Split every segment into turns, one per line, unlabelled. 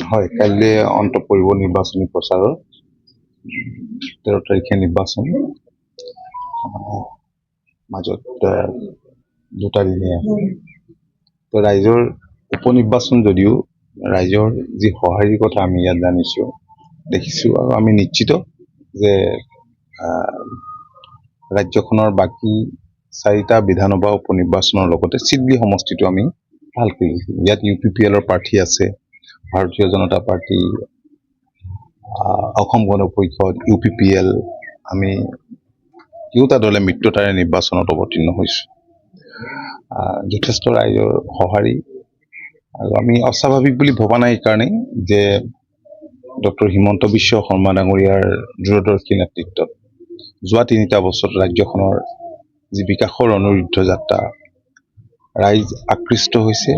হয়, কাইলৈ অন্ত পৰিব নিৰ্বাচনী প্ৰচাৰৰ 13 তাৰিখে নিৰ্বাচন মাজত 2টা দিনেই আছে। তো ৰাইজৰ উপনিৰ্বাচন যদিও ৰাইজৰ যি সঁহাৰিৰ কথা আমি ইয়াত জানিছোঁ দেখিছোঁ আৰু আমি নিশ্চিত যে ৰাজ্যখনৰ বাকী 4টা বিধানসভা উপনিৰ্বাচনৰ লগতে চিডলি সমষ্টিটো আমি ভালকৈ লিখিলোঁ। ইয়াত UPPLৰ প্ৰাৰ্থী আছে, ভাৰতীয় জনতা পাৰ্টি, অসম গণ পৰিষদ, UPPL, আমি দুয়োটা দলে মিত্ৰতাৰে নিৰ্বাচনত অৱতীৰ্ণ হৈছোঁ। যথেষ্ট ৰাইজৰ সঁহাৰি আৰু আমি অস্বাভাৱিক বুলি ভবা নাই এইকাৰণেই যে ডক্টৰ হিমন্ত বিশ্ব শৰ্মা ডাঙৰীয়াৰ দূৰদৰ্শী নেতৃত্বত যোৱা 3টা বছৰত ৰাজ্যখনৰ যি বিকাশৰ অনুৰুদ্ধ যাত্ৰা ৰাইজ আকৃষ্ট হৈছে,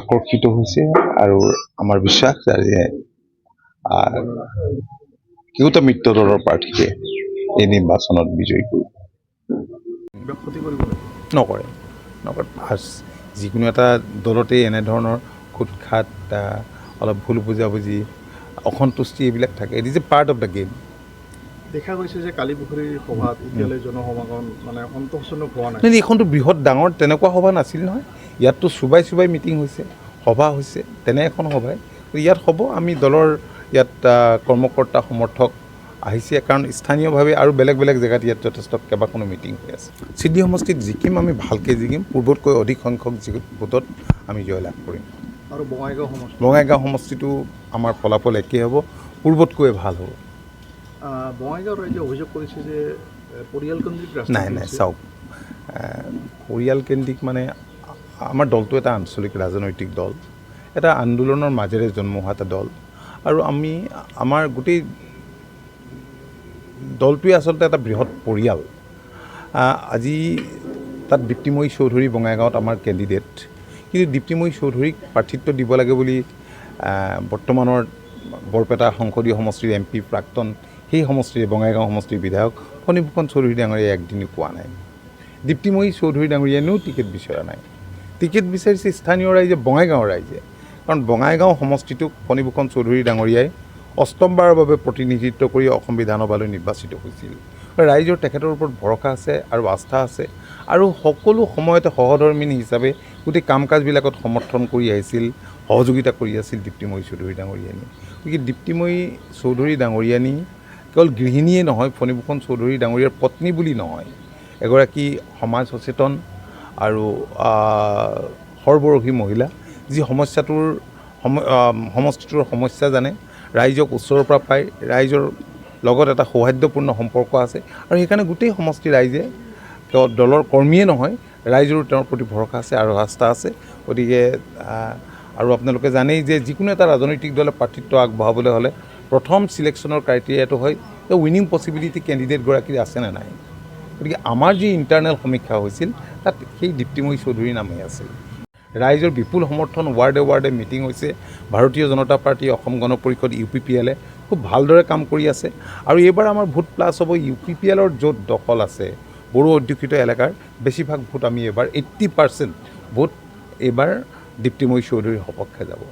আকৰ্ষিত হৈছে আৰু আমাৰ বিশ্বাস যে কেওটা মিত্ৰ দলৰ প্ৰাৰ্থীকে এই নিৰ্বাচনত বিজয়ী কৰিব। নকৰে যিকোনো এটা দলতে এনেধৰণৰ খুটখাট, অলপ ভুল বুজাবুজি, অসন্তুষ্টি এইবিলাক থাকে। It is a part of the game.
দেখা গৈছে যে কালীপুখুৰীৰ সভাত এতিয়ালৈ জনসমাগম মানে সন্তোষজনক হোৱা নাই।
এইখনতো বৃহৎ ডাঙৰ তেনেকুৱা সভা নাছিল নহয়। ইয়াততো চুবাই মিটিং হৈছে, সভা হৈছে, তেনে এখন সভাই ইয়াত হ'ব। আমি দলৰ ইয়াত কৰ্মকৰ্তা সমৰ্থক আহিছে, কাৰণ স্থানীয়ভাৱে আৰু বেলেগ বেলেগ জেগাত ইয়াত যথেষ্ট কেইবাখনো মিটিং হৈ আছে। চিডলি সমষ্টিত জিকিম, আমি ভালকৈ জিকিম, পূৰ্বতকৈ অধিক সংখ্যক ভোটত আমি জয়লাভ কৰিম।
আৰু
বঙাইগাঁও সমষ্টিটো আমাৰ ফলাফল একেই হ'ব, পূৰ্বতকৈ ভাল হ'ব।
বঙাইগাঁও ৰাইজে অভিযোগ কৰিছে যে পৰিয়ালকেন্দ্ৰিক
নাই চাওক, পৰিয়ালকেন্দ্ৰিক মানে আমাৰ দলটো এটা আঞ্চলিক ৰাজনৈতিক দল, এটা আন্দোলনৰ মাজেৰে জন্ম হোৱা এটা দল, আৰু আমাৰ গোটেই দলটোৱে আচলতে এটা বৃহৎ পৰিয়াল। আজি তাত দীপ্তিময়ী চৌধুৰী বঙাইগাঁৱত আমাৰ কেণ্ডিডেট, কিন্তু দীপ্তিময়ী চৌধুৰীক প্ৰাৰ্থিত্ব দিব লাগে বুলি বৰ্তমানৰ বৰপেটা সংসদীয় সমষ্টিৰ MP প্ৰাক্তন সেই সমষ্টিৰ বঙাইগাঁও সমষ্টিৰ বিধায়ক ফণীভূষণ চৌধুৰী ডাঙৰীয়াই একদিনো কোৱা নাই। দীপ্তিময়ী চৌধুৰী ডাঙৰীয়ানেও টিকেট বিচৰা নাই। টিকেট বিচাৰিছে স্থানীয় ৰাইজে, বঙাইগাঁৱৰ ৰাইজে, কাৰণ বঙাইগাঁও সমষ্টিটোক ফণীভূষণ চৌধুৰী ডাঙৰীয়াই অষ্টমবাৰৰ বাবে প্ৰতিনিধিত্ব কৰি অসম বিধানসভালৈ নিৰ্বাচিত হৈছিল। ৰাইজৰ তেখেতৰ ওপৰত ভৰসা আছে আৰু আস্থা আছে, আৰু সকলো সময়তে সহধৰ্মিনী হিচাপে গোটেই কাম কাজবিলাকত সমৰ্থন কৰি আহিছিল, সহযোগিতা কৰি আছিল দীপ্তিময়ী চৌধুৰী ডাঙৰীয়ানী। গতিকে দীপ্তিময়ী চৌধুৰী ডাঙৰীয়ানী কেৱল গৃহিণীয়ে নহয়, ফণীভূষণ চৌধুৰী ডাঙৰীয়াৰ পত্নী বুলি নহয়, এগৰাকী সমাজ সচেতন আৰু সৰ্বৰসী মহিলা, যি সমষ্টিটোৰ সমস্যা জানে, ৰাইজক ওচৰৰ পৰা পায়, ৰাইজৰ লগত এটা সৌহাৰ্দ্যপূৰ্ণ সম্পৰ্ক আছে, আৰু সেইকাৰণে গোটেই সমষ্টি ৰাইজে কেৱল দলৰ কৰ্মীয়ে নহয়, ৰাইজৰো তেওঁৰ প্ৰতি ভৰসা আছে আৰু আস্থা আছে। গতিকে আৰু আপোনালোকে জানেই যে যিকোনো এটা ৰাজনৈতিক দলে প্ৰাৰ্থিত্ব আগবঢ়াবলৈ হ'লে প্ৰথম চিলেকশ্যনৰ ক্ৰাইটেৰিয়াটো হয় যে উইনিং পচিবিলিটি কেণ্ডিডেটগৰাকীৰ আছেনে নাই। গতিকে আমাৰ যি ইণ্টাৰনেল সমীক্ষা হৈছিল তাত সেই দীপ্তিময়ী চৌধুৰীৰ নামেই আছিল। ৰাইজৰ বিপুল সমৰ্থন, ৱাৰ্ডে ৱাৰ্ডে মিটিং হৈছে। ভাৰতীয় জনতা পাৰ্টি, অসম গণ পৰিষদ, UPPLে খুব ভালদৰে কাম কৰি আছে, আৰু এইবাৰ আমাৰ ভোট প্লাছ হ'ব। UPPLৰ য'ত দখল আছে বড়ো অধ্যুষিত এলেকাৰ বেছিভাগ ভোট আমি এইবাৰ 80% ভোট এইবাৰ দীপ্তিময়ী চৌধুৰীৰ সপক্ষে যাব।